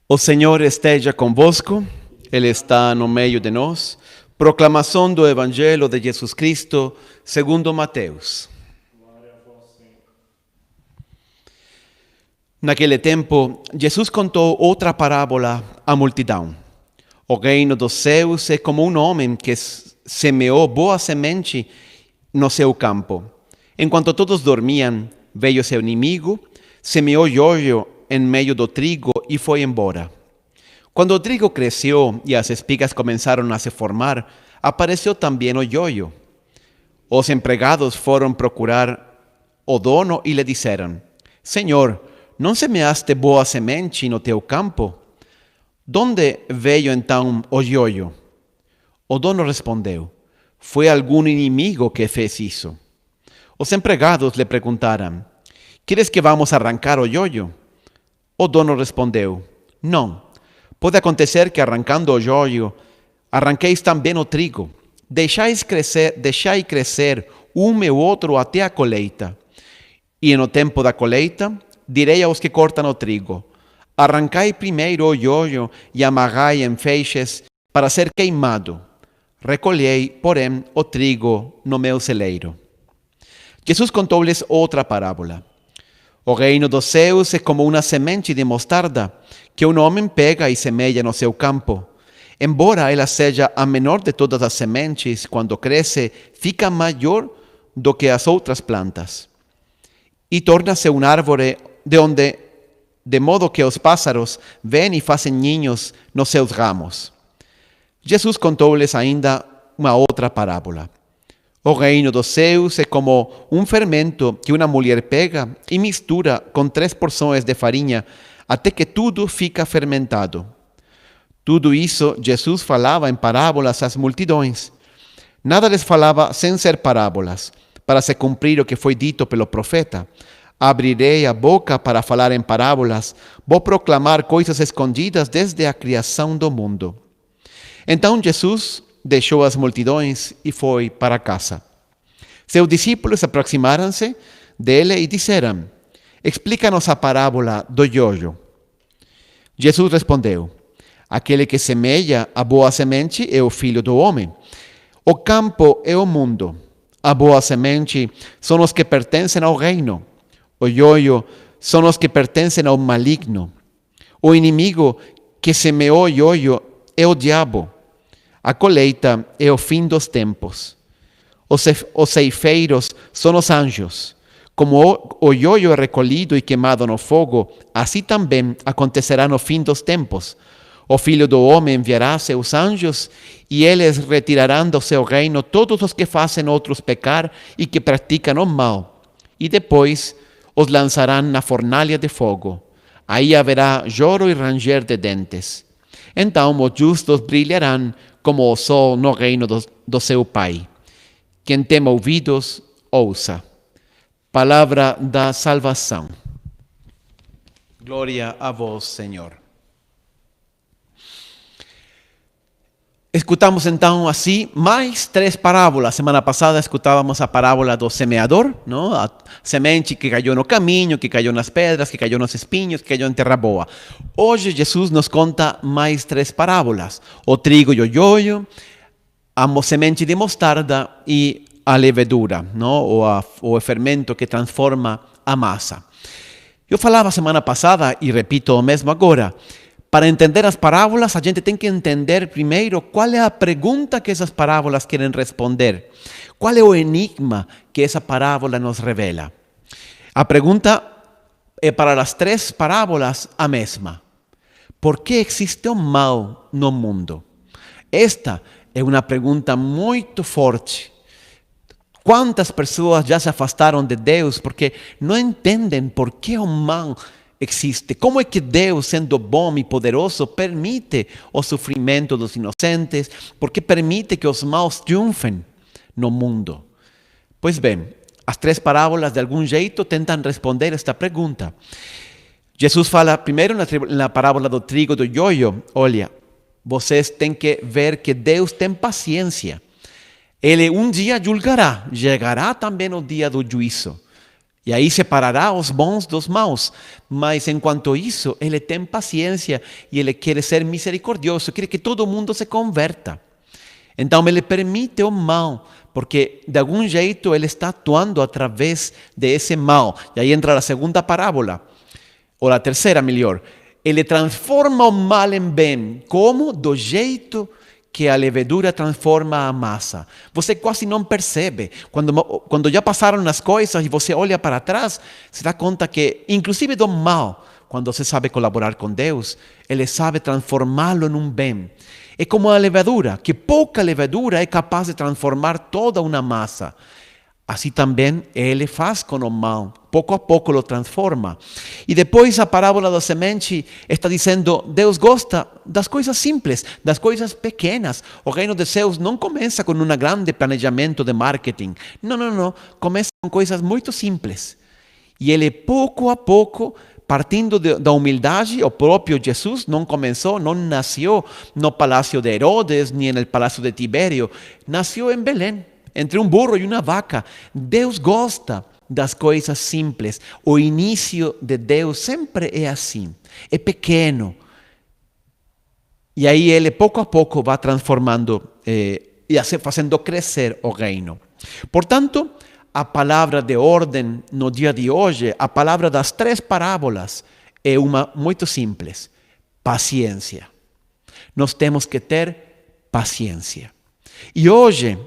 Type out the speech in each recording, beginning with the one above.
O Senhor esteja convosco, Ele está no meio de nós. Proclamação do Evangelho de Jesus Cristo, segundo Mateus. Naquele tempo, Jesus contou outra parábola à multidão. O reino dos céus é como um homem que semeou boa semente no seu campo. Enquanto todos dormiam, veio seu inimigo, semeou joio em meio do trigo e foi embora. Quando o trigo cresceu e as espigas começaram a se formar, apareceu também o joio. Os empregados foram procurar o dono e lhe disseram: Senhor, não semeaste boa semente no teu campo? Donde veio então o joio? O dono respondeu: Foi algum inimigo que fez isso. Os empregados lhe perguntaram: Queres que vamos arrancar o joio? O dono respondeu: Não. Pode acontecer que arrancando o joio, arranqueis também o trigo. Deixai crescer um e outro até a colheita. E no tempo da colheita, direi aos que cortam o trigo: Arrancai primeiro o joio e amarrai em feixes para ser queimado. Recolhei, porém, o trigo no meu celeiro. Jesus contou-lhes outra parábola. O reino dos céus é como uma semente de mostarda que um homem pega e semeia no seu campo. Embora ela seja a menor de todas as sementes, quando cresce, fica maior do que as outras plantas. E torna-se uma árvore de modo que os pássaros vêm e fazem ninhos nos seus ramos. Jesus contou-lhes ainda uma outra parábola. O reino dos céus é como um fermento que uma mulher pega e mistura com 3 porções de farinha até que tudo fica fermentado. Tudo isso Jesus falava em parábolas às multidões. Nada lhes falava sem ser parábolas, para se cumprir o que foi dito pelo profeta: Abrirei a boca para falar em parábolas, vou proclamar coisas escondidas desde a criação do mundo. Então Jesus deixou as multidões e foi para casa. Seus discípulos aproximaram-se dele e disseram: Explica-nos a parábola do joio. Jesus respondeu: Aquele que semeia a boa semente é o Filho do Homem. O campo é o mundo. A boa semente são os que pertencem ao reino. O joio são os que pertencem ao maligno. O inimigo que semeou o joio é o diabo. A colheita é o fim dos tempos. Os ceifeiros são os anjos. Como o joio é recolhido e queimado no fogo, assim também acontecerá no fim dos tempos. O Filho do Homem enviará seus anjos e eles retirarão do seu reino todos os que fazem outros pecar e que praticam o mal. E depois os lançarão na fornalha de fogo. Aí haverá choro e ranger de dentes. Então os justos brilharão como o sol no reino do seu Pai. Quem tem ouvidos, ouça. Palavra da salvação. Glória a vós, Senhor. Escutamos então assim mais 3 parábolas. Semana passada escutávamos a parábola do semeador, não? A semente que caiu no caminho, que caiu nas pedras, que caiu nos espinhos, que caiu em terra boa. Hoje Jesus nos conta mais 3 parábolas: o trigo e o joio, a semente de mostarda e a levedura, não? O fermento que transforma a massa. Eu falava semana passada e repito o mesmo agora. Para entender as parábolas, a gente tem que entender primeiro qual é a pergunta que essas parábolas querem responder. Qual é o enigma que essa parábola nos revela? A pergunta é para as 3 parábolas a mesma. Por que existe o mal no mundo? Esta é uma pergunta muito forte. Quantas pessoas já se afastaram de Deus porque não entendem por que o mal existe? Como é que Deus, sendo bom e poderoso, permite o sofrimento dos inocentes? Por que permite que os maus triunfem no mundo? Pois bem, as 3 parábolas de algum jeito tentam responder esta pergunta. Jesus fala primeiro na parábola do trigo e do joio: olha, vocês têm que ver que Deus tem paciência. Ele um dia julgará, chegará também o dia do juízo. E aí separará os bons dos maus. Mas enquanto isso, ele tem paciência e ele quer ser misericordioso, quer que todo mundo se converta. Então ele permite o mal, porque de algum jeito ele está atuando através desse mal. E aí entra a segunda parábola, ou a terceira melhor. Ele transforma o mal em bem. Como? Do jeito que a levedura transforma a massa. Você quase não percebe. Quando já passaram as coisas e você olha para trás, se dá conta que, inclusive do mal, quando você sabe colaborar com Deus, Ele sabe transformá-lo em um bem. É como a levedura, que pouca levedura é capaz de transformar toda uma massa. Assim também Ele faz com o mal, pouco a pouco lo transforma. E depois a parábola da semente está dizendo, Deus gosta das coisas simples, das coisas pequenas. O reino dos céus não começa com um grande planejamento de marketing. Não. Começa com coisas muito simples. E Ele pouco a pouco, partindo da humildade, o próprio Jesus não começou, não nasceu no palácio de Herodes, nem no palácio de Tibério. Nasceu em Belém, entre um burro e uma vaca. Deus gosta das coisas simples. O início de Deus sempre é assim. É pequeno. E aí Ele pouco a pouco vai transformando e fazendo crescer o reino. Portanto, a palavra de ordem no dia de hoje, a palavra das 3 parábolas, é uma muito simples: paciência. Nós temos que ter paciência. E hoje,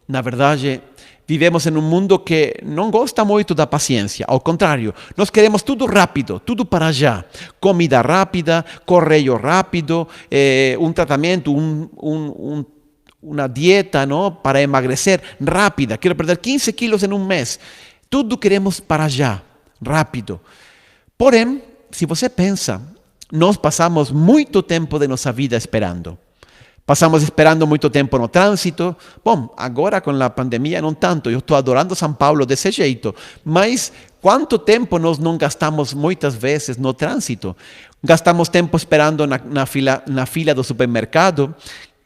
na verdade, vivemos em um mundo que não gosta muito da paciência. Ao contrário, nós queremos tudo rápido, tudo para já. Comida rápida, correio rápido, um tratamento, uma dieta, ¿no?, para emagrecer rápida. Quero perder 15 quilos em um mês. Tudo queremos para já, rápido. Porém, se você pensa, nós passamos muito tempo de nossa vida esperando. Passamos esperando muito tempo no trânsito. Bom, agora com a pandemia não tanto. Eu estou adorando São Paulo desse jeito. Mas quanto tempo nós não gastamos muitas vezes no trânsito? Gastamos tempo esperando na fila do supermercado.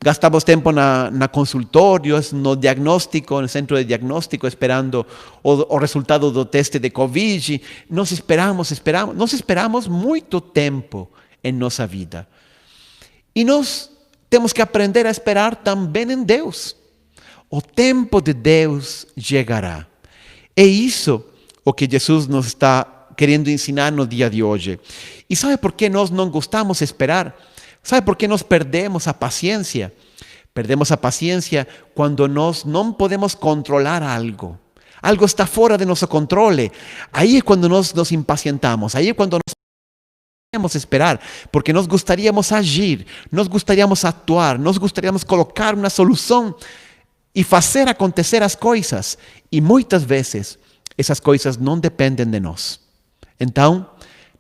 Gastamos tempo na consultórios, no diagnóstico, no centro de diagnóstico, esperando o resultado do teste de Covid. Nós esperamos muito tempo em nossa vida. E nós temos que aprender a esperar também em Deus. O tempo de Deus chegará. É isso o que Jesus nos está querendo ensinar no dia de hoje. E sabe por que nós não gostamos de esperar? Sabe por que nós perdemos a paciência? Perdemos a paciência quando nós não podemos controlar algo. Algo está fora de nosso controle. Aí é quando nós nos impacientamos. Aí é quando nós podemos esperar, porque nós gostaríamos agir, nós gostaríamos atuar, nós gostaríamos colocar uma solução e fazer acontecer as coisas. E muitas vezes essas coisas não dependem de nós. Então,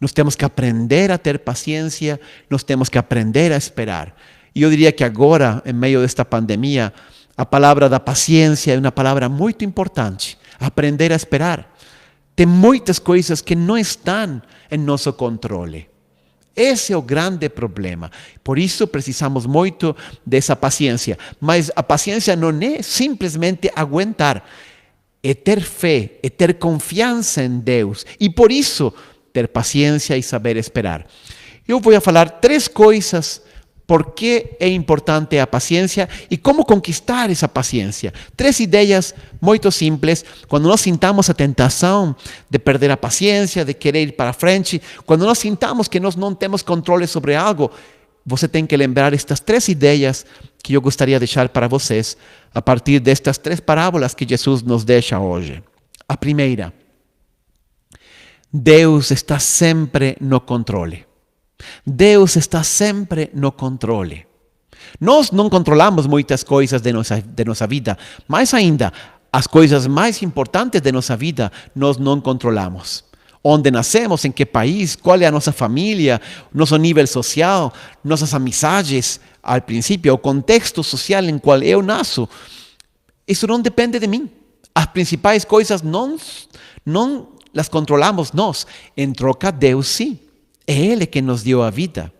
nós temos que aprender a ter paciência, nós temos que aprender a esperar. E eu diria que agora, em meio desta pandemia, a palavra da paciência é uma palavra muito importante. Aprender a esperar. Tem muitas coisas que não estão em nosso controle. Esse é o grande problema. Por isso precisamos muito dessa paciência. Mas a paciência não é simplesmente aguentar. É ter fé, é ter confiança em Deus. E por isso, ter paciência e saber esperar. Eu vou falar 3 coisas por que é importante a paciência e como conquistar essa paciência. 3 ideias muito simples. Quando nós sintamos a tentação de perder a paciência, de querer ir para frente, quando nós sintamos que nós não temos controle sobre algo, você tem que lembrar estas 3 ideias que eu gostaria de deixar para vocês a partir destas 3 parábolas que Jesus nos deixa hoje. A primeira: Deus está sempre no controle. Deus está sempre no controle. Nós não controlamos muitas coisas de nossa vida, mas ainda, as coisas mais importantes de nossa vida, nós não controlamos. Onde nascemos, em que país, qual é a nossa família, nosso nível social, nossas amizades, ao princípio, o contexto social em qual eu nasço. Isso não depende de mim. As principais coisas não las controlamos nós. Em troca, Deus sim. É Ele que nos deu a vida.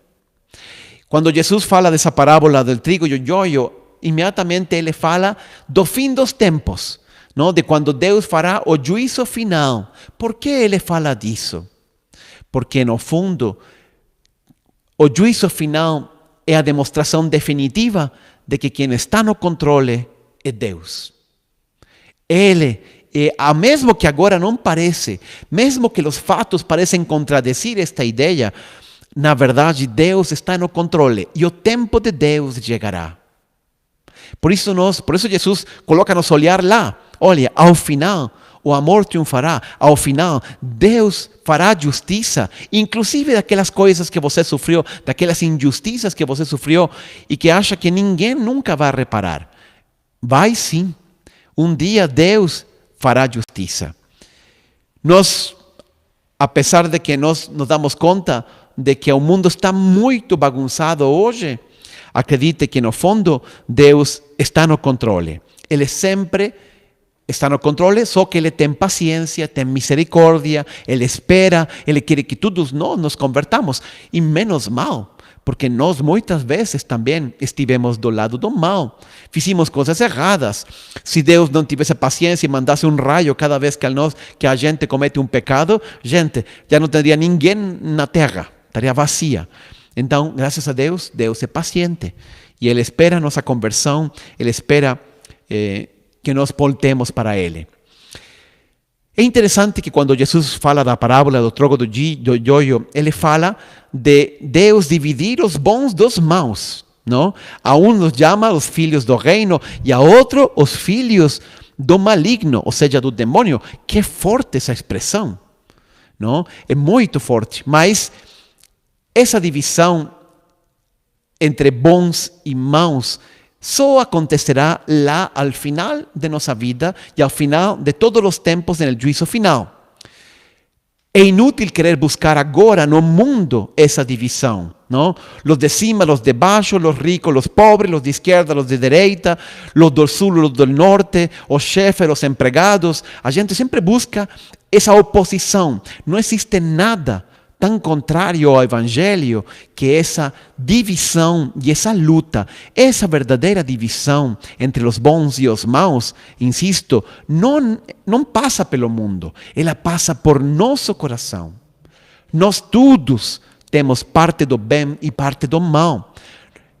Quando Jesus fala dessa parábola do trigo e o joio, imediatamente Ele fala do fim dos tempos. não? De quando Deus fará o juízo final. Por que ele fala disso? Porque, no fundo, o juízo final é a demonstração definitiva de que quem está no controle é Deus. Ele, mesmo que agora não parece, mesmo que os fatos parecem contradizer esta ideia, na verdade Deus está no controle e o tempo de Deus chegará. Por isso Jesus coloca-nos olhar lá. Olha, ao final o amor triunfará. Ao final Deus fará justiça, inclusive daquelas coisas que você sofreu, daquelas injustiças que você sofreu e que acha que ninguém nunca vai reparar. Vai sim. Um dia Deus fará justiça. Nós, apesar de que nós nos damos conta de que o mundo está muito bagunçado hoje, acredite que no fundo Deus está no controle. Ele sempre está no controle, só que Ele tem paciência, tem misericórdia, Ele espera, Ele quer que todos nós nos convertamos. E menos mal, porque nós muitas vezes também estivemos do lado do mal. Fizemos coisas erradas. Se Deus não tivesse paciência e mandasse um raio cada vez que a gente comete um pecado, gente, já não teria ninguém na terra, estaria vazia. Então, graças a Deus, Deus é paciente. E Ele espera a nossa conversão, Ele espera que nós voltemos para Ele. É interessante que quando Jesus fala da parábola do troco do joio, Ele fala de Deus dividir os bons dos maus, não? A um nos chama os filhos do reino e a outro os filhos do maligno, ou seja, do demônio. Que forte essa expressão, não? É muito forte, mas essa divisão entre bons e maus só acontecerá lá ao final de nossa vida e ao final de todos os tempos no juízo final. É inútil querer buscar agora no mundo essa divisão, não? Los de cima, los de baixo, los ricos, los pobres, los de izquierda, los de direita, los do sul, los do norte, os chefes, os empregados. A gente sempre busca essa oposição. Não existe nada tão contrário ao Evangelho que essa divisão e essa luta, essa verdadeira divisão entre os bons e os maus, insisto, não passa pelo mundo, ela passa por nosso coração. Nós todos temos parte do bem e parte do mal.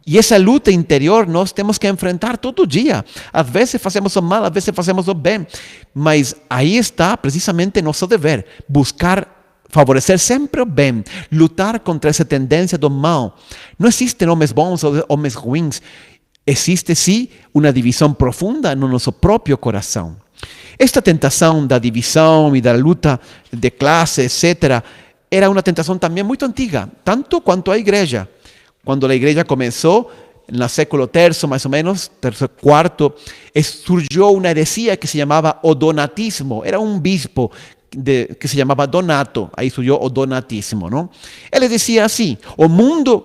E essa luta interior nós temos que enfrentar todo dia. Às vezes fazemos o mal, às vezes fazemos o bem. Mas aí está precisamente nosso dever, buscar favorecer sempre o bem, lutar contra essa tendência do mal. Não existem homens bons ou homens ruins. Existe, sim, uma divisão profunda no nosso próprio coração. Esta tentação da divisão e da luta de classe, etc., era uma tentação também muito antiga, tanto quanto a igreja. Quando a igreja começou, no século III, mais ou menos, terceiro, quarto, surgiu uma heresia que se chamava o donatismo. Era um bispo que se chamava Donato, aí surgiu o donatismo, não? Ele dizia assim: o mundo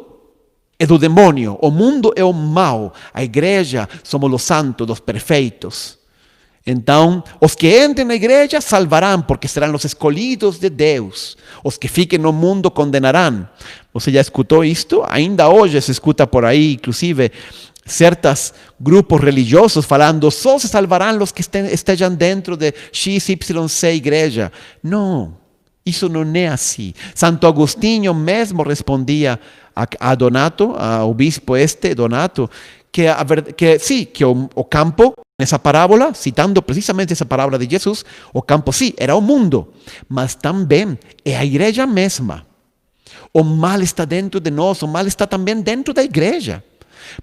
é do demônio, o mundo é o mal, a igreja somos os santos, os perfeitos. Então, os que entrem na igreja salvarão, porque serão os escolhidos de Deus. Os que fiquem no mundo condenarão. Você já escutou isto? Ainda hoje se escuta por aí, inclusive, certos grupos religiosos falando: só se salvarão os que estejam dentro de XYZ igreja. Não, isso não é assim. Santo Agostinho mesmo respondia a Donato, ao bispo Donato, que o campo, nessa parábola, citando precisamente essa parábola de Jesus, o campo sim, era o mundo, mas também é a igreja mesma. O mal está dentro de nós, o mal está também dentro da igreja.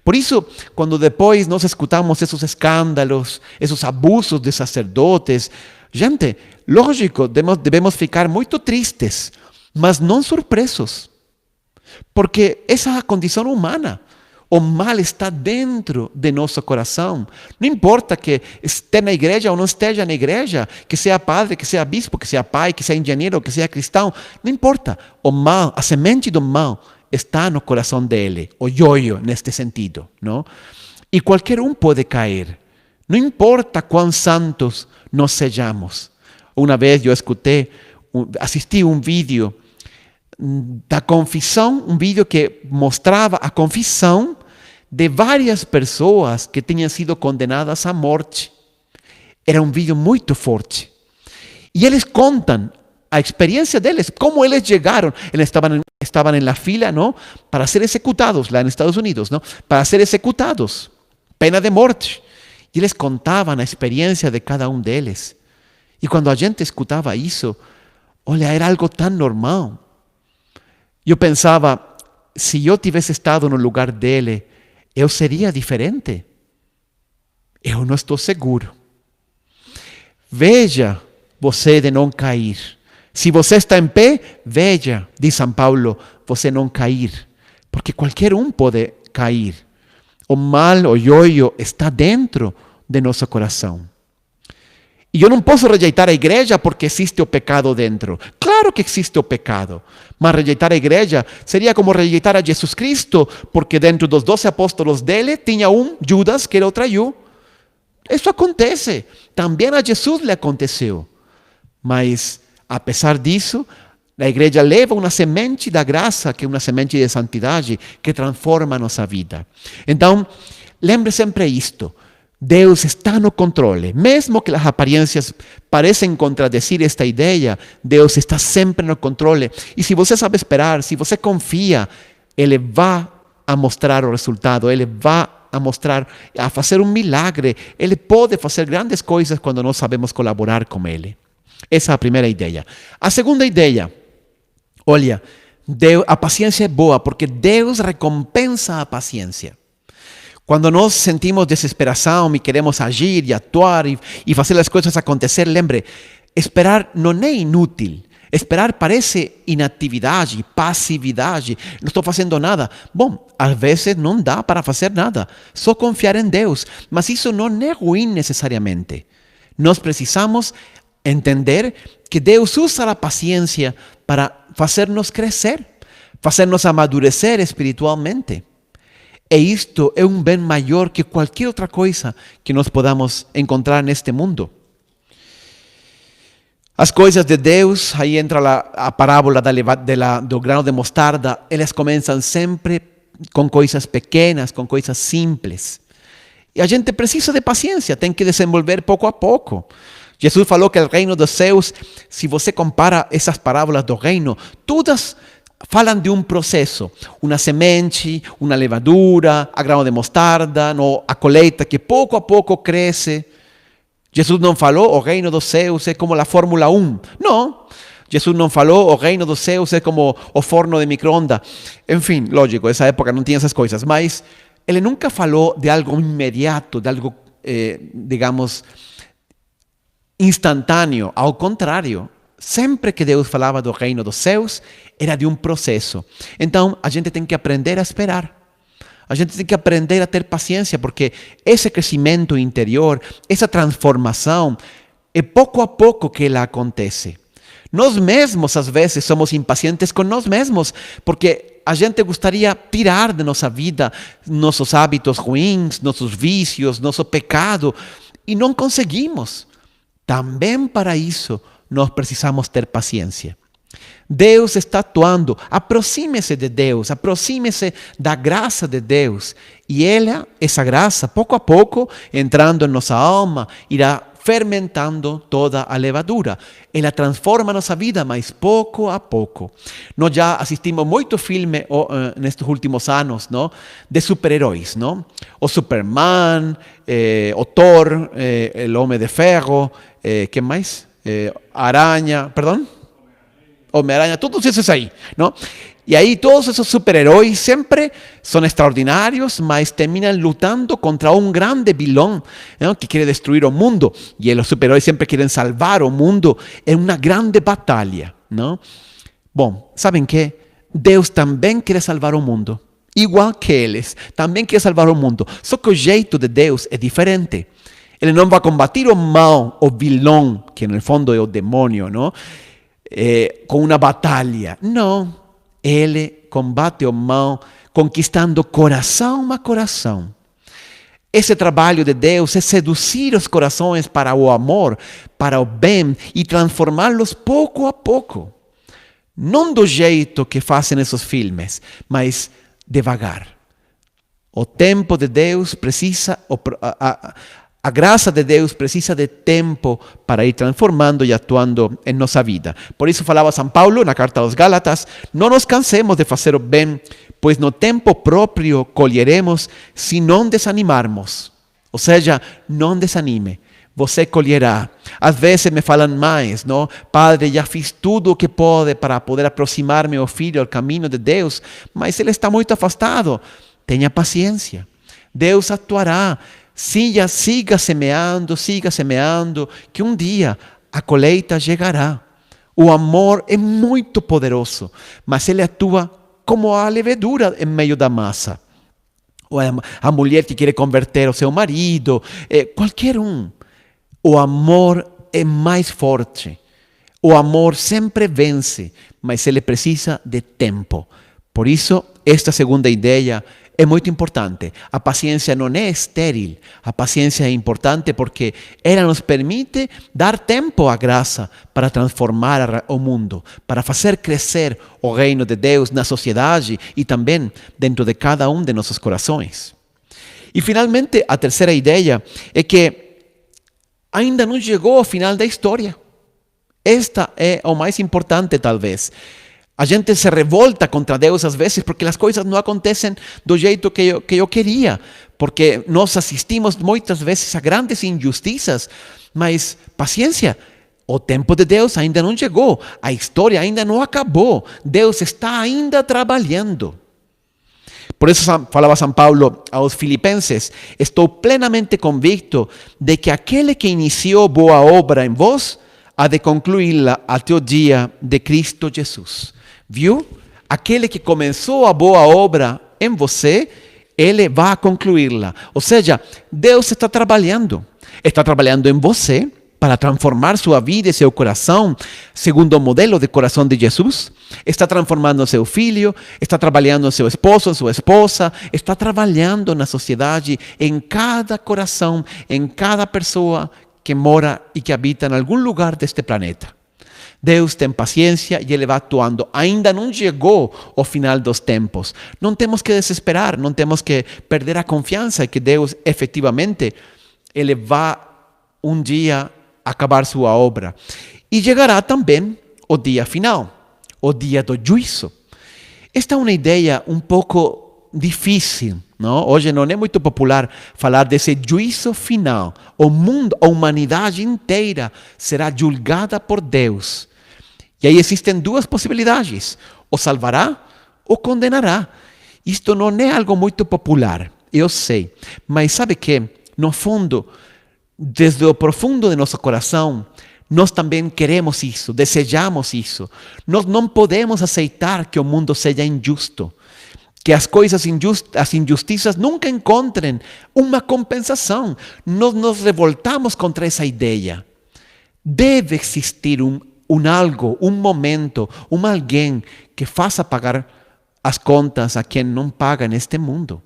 Por isso, quando depois nós escutamos esses escândalos, esses abusos de sacerdotes, gente, lógico, devemos ficar muito tristes, mas não surpresos, porque essa é a condição humana. O mal está dentro de nosso coração. Não importa que esteja na igreja ou não esteja na igreja, que seja padre, que seja bispo, que seja pai, que seja engenheiro, que seja cristão, não importa. O mal, a semente do mal, está no coração dele, o joio neste sentido, não? E qualquer um pode cair. Não importa quão santos nós sejamos. Uma vez eu assisti um vídeo da confissão, um vídeo que mostrava a confissão de várias pessoas que tinham sido condenadas à morte. Era um vídeo muito forte. E eles contam a experiência deles, como eles chegaram. Eles estavam em la fila, não? Para ser executados, lá nos Estados Unidos, não? Para ser executados, pena de morte. E eles contavam a experiência de cada um deles. E quando a gente escutava isso, olha, era algo tão normal. Eu pensava, se eu tivesse estado no lugar dele, eu seria diferente. Eu não estou seguro. Veja você de não cair. Se você está em pé, veja, diz São Paulo, você não cair. Porque qualquer um pode cair. O mal, o ioio, está dentro de nosso coração. E eu não posso rejeitar a igreja porque existe o pecado dentro. Claro que existe o pecado. Mas rejeitar a igreja seria como rejeitar a Jesus Cristo, porque dentro dos 12 apóstolos dele tinha um, Judas, que ele o traiu. Isso acontece. Também a Jesus lhe aconteceu. Mas, apesar disso, a igreja leva uma semente da graça, que é uma semente de santidade, que transforma a nossa vida. Então, lembre sempre isto. Deus está no controle. Mesmo que as aparências parecem contradizer esta ideia, Deus está sempre no controle. E se você sabe esperar, se você confia, Ele vai a mostrar o resultado, Ele vai a mostrar, a fazer um milagre. Ele pode fazer grandes coisas quando nós sabemos colaborar com Ele. Essa é a primeira ideia. A segunda ideia, olha, a paciência é boa porque Deus recompensa a paciência. Quando nós sentimos desesperação e queremos agir e atuar e fazer as coisas acontecer, lembre, esperar não é inútil. Esperar parece inatividade, passividade, não estou fazendo nada. Bom, às vezes não dá para fazer nada, só confiar em Deus. Mas isso não é ruim necessariamente. Nós precisamos entender que Deus usa a paciência para fazer-nos crescer, fazer-nos amadurecer espiritualmente. E isto é um bem maior que qualquer outra coisa que nós podamos encontrar neste mundo. As coisas de Deus, aí entra a parábola do grão de mostarda, elas começam sempre com coisas pequenas, com coisas simples. E a gente precisa de paciência, tem que desenvolver pouco a pouco. Jesus falou que o reino dos céus, se você compara essas parábolas do reino, todas falam de um processo, uma semente, uma levadura, a grão de mostarda, a colheita que pouco a pouco cresce. Jesus não falou, o reino dos céus é como a Fórmula 1. Não, Jesus não falou, o reino dos céus é como o forno de micro-ondas. Enfim, lógico, essa época não tinha essas coisas, mas ele nunca falou de algo imediato, de algo, digamos, instantâneo. Ao contrário, sempre que Deus falava do reino dos céus, era de um processo. Então, a gente tem que aprender a esperar. A gente tem que aprender a ter paciência, porque esse crescimento interior, essa transformação, é pouco a pouco que ela acontece. Nós mesmos, às vezes, somos impacientes com nós mesmos, porque a gente gostaria de tirar de nossa vida nossos hábitos ruins, nossos vícios, nosso pecado, e não conseguimos. Também para isso, nós precisamos ter paciência. Deus está atuando, aproxime-se de Deus, aproxime-se da graça de Deus. E essa graça, pouco a pouco, entrando em nossa alma, irá fermentando toda a levadura. Ela transforma a nossa vida, mas pouco a pouco. Nós já assistimos muito filme nestes últimos anos, não? De super-heróis, não? O Superman, o Thor, o Homem de Ferro, que mais? Aranha, perdão? Homem-Aranha, todos esses aí, não? E aí todos esses super-heróis sempre são extraordinários, mas terminam lutando contra um grande vilão, não? Que quer destruir o mundo. E os super-heróis sempre querem salvar o mundo. É uma grande batalha, não? Bom, sabem que Deus também quer salvar o mundo, igual que eles, também quer salvar o mundo. Só que o jeito de Deus é diferente. Ele não vai combater o mal, o vilão, que no fundo é o demônio, não? Com uma batalha. Não, ele combate o mal conquistando coração a coração. Esse trabalho de Deus é seduzir os corações para o amor, para o bem e transformá-los pouco a pouco. Não do jeito que fazem esses filmes, mas devagar. O tempo de Deus precisa, A graça de Deus precisa de tempo para ir transformando e atuando em nossa vida. Por isso falava São Paulo na carta aos Gálatas, não nos cansemos de fazer o bem, pois no tempo próprio colheremos se não desanimarmos. Ou seja, não desanime, você colherá. Às vezes me falam mais, não? Padre, já fiz tudo o que pode para poder aproximar meu filho ao caminho de Deus, mas ele está muito afastado. Tenha paciência, Deus atuará. Siga semeando, que um dia a colheita chegará. O amor é muito poderoso, mas ele atua como a levedura em meio da massa. Ou a mulher que quer converter o seu marido, qualquer um. O amor é mais forte. O amor sempre vence, mas ele precisa de tempo. Por isso, esta segunda ideia é muito importante. A paciência não é estéril. A paciência é importante porque ela nos permite dar tempo à graça para transformar o mundo, para fazer crescer o reino de Deus na sociedade e também dentro de cada um de nossos corações. E finalmente, a terceira ideia é que ainda não chegou ao final da história. Esta é o mais importante, talvez. A gente se revolta contra Deus às vezes porque as coisas não acontecem do jeito que eu queria, porque nós assistimos muitas vezes a grandes injustiças, mas paciência, o tempo de Deus ainda não chegou, a história ainda não acabou, Deus está ainda trabalhando. Por isso falava São Paulo aos Filipenses, estou plenamente convicto de que aquele que iniciou boa obra em vós, há de concluí-la até o dia de Cristo Jesus. Viu? Aquele que começou a boa obra em você, ele vai concluí-la. Ou seja, Deus está trabalhando em você para transformar sua vida e seu coração segundo o modelo de coração de Jesus. Está transformando seu filho, está trabalhando seu esposo, sua esposa, está trabalhando na sociedade, em cada coração, em cada pessoa que mora e que habita em algum lugar deste planeta. Deus tem paciência e Ele vai atuando. Ainda não chegou o final dos tempos. Não temos que desesperar, não temos que perder a confiança que Deus efetivamente, Ele vai um dia acabar sua obra. E chegará também o dia final, o dia do juízo. Esta é uma ideia um pouco difícil, não? Hoje não é muito popular falar desse juízo final. O mundo, a humanidade inteira será julgada por Deus. E aí existem duas possibilidades: o salvará ou condenará. Isto não é algo muito popular, eu sei. Mas sabe que, no fundo, desde o profundo de nosso coração, nós também queremos isso, desejamos isso. Nós não podemos aceitar que o mundo seja injusto, que as coisas injustas, as injustiças nunca encontrem uma compensação. Nós nos revoltamos contra essa ideia. Deve existir um algo, um momento, alguém que faça pagar as contas a quem não paga neste mundo.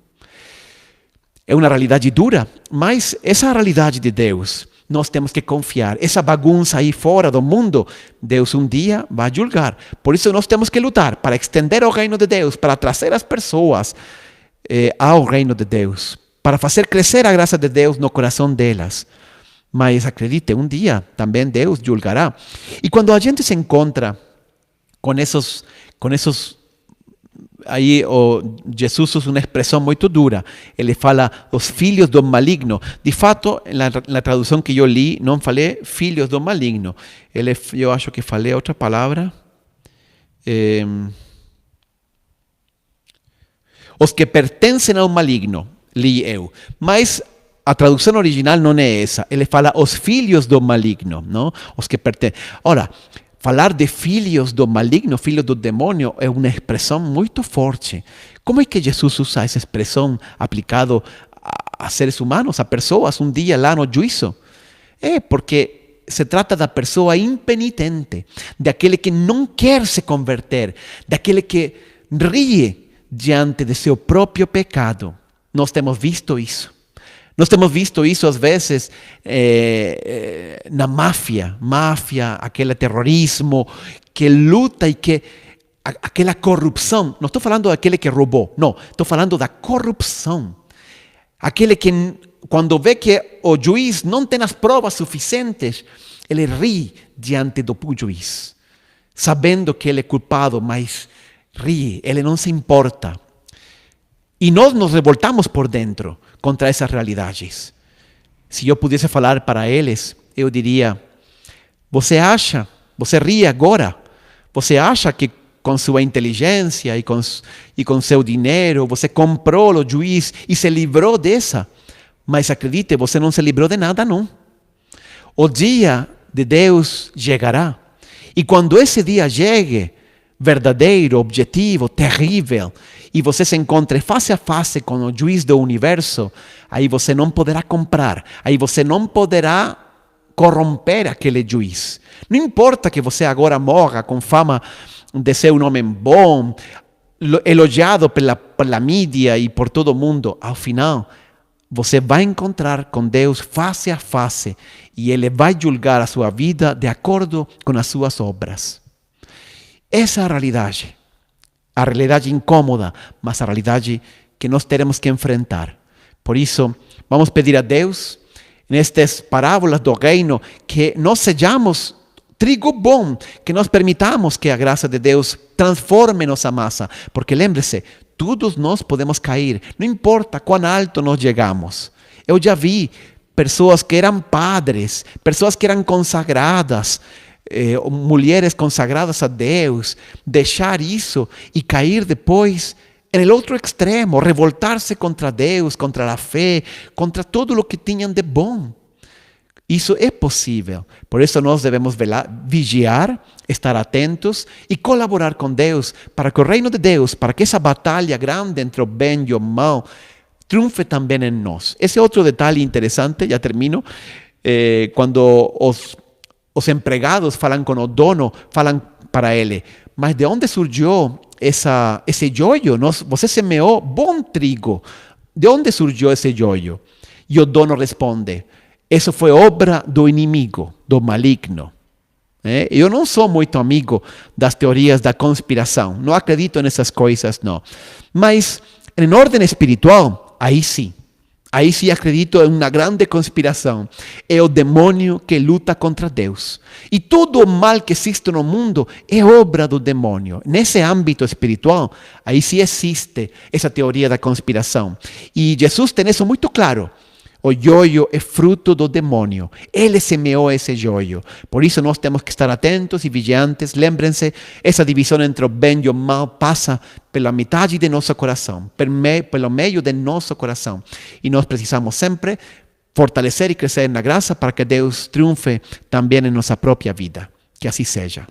É uma realidade dura, mas essa realidade de Deus, nós temos que confiar. Essa bagunça aí fora do mundo, Deus um dia vai julgar. Por isso nós temos que lutar para estender o reino de Deus, para trazer as pessoas ao reino de Deus, para fazer crescer a graça de Deus no coração delas. Mas acredite, um dia também Deus julgará. E quando a gente se encontra com esses aí Jesus usa uma expressão muito dura. Ele fala os filhos do maligno. De fato, na tradução que eu li, não falei filhos do maligno. Eu acho que falei outra palavra. Os que pertencem ao maligno, li eu. Mas a tradução original não é essa. Ele fala os filhos do maligno, não? Os que pertencem. Ora, falar de filhos do maligno, filhos do demônio, é uma expressão muito forte. Como é que Jesus usa essa expressão aplicada a seres humanos, a pessoas, um dia lá no juízo? É porque se trata da pessoa impenitente, daquele que não quer se converter, daquele que ri diante de seu próprio pecado. Nós temos visto isso. Nós temos visto isso às vezes na máfia, aquele terrorismo que luta e que aquela corrupção. Não estou falando daquele que roubou, não, estou falando da corrupção. Aquele que quando vê que o juiz não tem as provas suficientes, ele ri diante do juiz, sabendo que ele é culpado, mas ri, ele não se importa. E nós nos revoltamos por dentro contra essas realidades. Se eu pudesse falar para eles, eu diria: você ri agora, você acha que com sua inteligência e com seu dinheiro, você comprou o juiz e se livrou dessa. Mas acredite, você não se livrou de nada, não. O dia de Deus chegará. E quando esse dia chegue, verdadeiro, objetivo, terrível, e você se encontre face a face com o juiz do universo, aí você não poderá comprar, aí você não poderá corromper aquele juiz. Não importa que você agora morra com fama de ser um homem bom, elogiado pela mídia e por todo mundo, ao final, você vai encontrar com Deus face a face e Ele vai julgar a sua vida de acordo com as suas obras. Essa é a realidade incômoda, mas a realidade que nós teremos que enfrentar. Por isso, vamos pedir a Deus, nestas parábolas do reino, que nós sejamos trigo bom, que nós permitamos que a graça de Deus transforme nossa massa. Porque lembre-se, todos nós podemos cair, não importa quão alto nós chegamos. Eu já vi pessoas que eram padres, pessoas que eram consagradas, mulheres consagradas a Deus, deixar isso e cair depois no outro extremo, revoltar-se contra Deus, contra a fé, contra tudo o que tinham de bom. Isso é possível. Por isso nós devemos vigiar, estar atentos e colaborar com Deus para que o reino de Deus, para que essa batalha grande entre o bem e o mal triunfe também em nós. Esse é outro detalhe interessante, já termino, quando os empregados falam com o dono, falam para ele: mas de onde surgiu esse joio? Você semeou bom trigo. De onde surgiu esse joio? E o dono responde: isso foi obra do inimigo, do maligno. Eu não sou muito amigo das teorias da conspiração. Não acredito nessas coisas, não. Mas, em ordem espiritual, aí sim. Aí sim acredito em uma grande conspiração. É o demônio que luta contra Deus. E todo o mal que existe no mundo é obra do demônio. Nesse âmbito espiritual, aí sim existe essa teoria da conspiração. E Jesus tem isso muito claro. O joio é fruto do demônio. Ele semeou esse joio. Por isso nós temos que estar atentos e vigilantes. Lembrem-se, essa divisão entre o bem e o mal passa pela metade de nosso coração, pelo meio de nosso coração. E nós precisamos sempre fortalecer e crescer na graça para que Deus triunfe também em nossa própria vida. Que assim seja.